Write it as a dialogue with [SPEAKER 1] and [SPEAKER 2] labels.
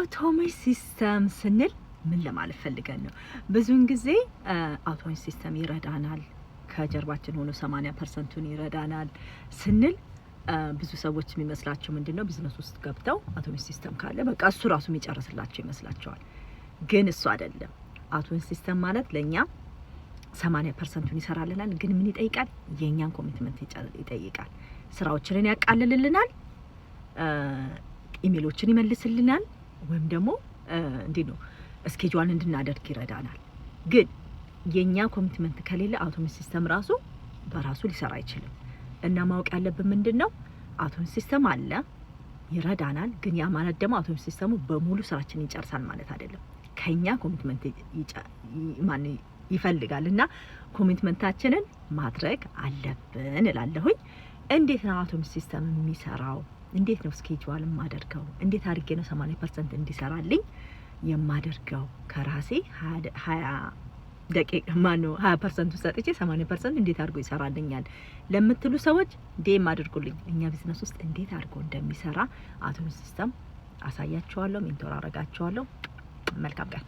[SPEAKER 1] አውቶሜት ሲስተም ስንል ምን ለማለት ፈልገን ነው? ብዙውን ጊዜ አውቶሜት ሲስተም ይረዳናል፣ ከጀርባችን ሆኖ 80%ን ይረዳናል ስንል ብዙ ሰዎች የሚመስላቸው ምንድነው ቢዝነስ ውስጥ ገብተው አውቶሜት ሲስተም ካለ በቃ እሱ ራሱ የሚጨርስላቸው ይመስላቸዋል። ግን እሱ አይደለም። አውቶሜት ሲስተም ማለት ለኛ 80%ን ይሰራልናል። ግን ምን ይጠይቃል? የኛን ኮሚትመንት ይጠይቃል። ስራዎችን ያቃልልልናል፣ ኢሜሎችን ይመልስልናል፣ ወይም ደግሞ እንዴ ነው ስኬጁል እንድናደርግ ይረዳናል። ግን የኛ ኮሚትመንት ከሌለ አውቶሜት ሲስተም ራሱ በራሱ ሊሰራ አይችልም። እና ማወቅ ያለብን ምንድነው አውቶሜት ሲስተም አለ ይረዳናል። ግን ያ ማለት ደግሞ አውቶሜት ሲስተሙ በሙሉ ስራችንን ይጨርሳል ማለት አይደለም። ከኛ ኮሚትመንት ይፈልጋልና ኮሚትመንታችንን ማድረግ አለብን እላለሁኝ። እንዴት ነው አውቶሜት ሲስተም የሚሰራው? እንዴት ነው ስኬጁል የማደርገው? እንዴት አድርጌ ነው 80% እንዲሰራልኝ የማደርገው? ከራሴ 20 ደቂቃ 20% ሰጥቼ 80% እንዴት አድርጎ ይሰራልኛል ለምትሉ ሰዎች ዴም አድርጉልኝ። እኛ ቢዝነስ ውስጥ እንዴት አድርጎ እንደሚሰራ አውቶሜት ሲስተም አሳያችኋለሁ፣ ሜንቶር አረጋችኋለሁ። መልካም ቀን።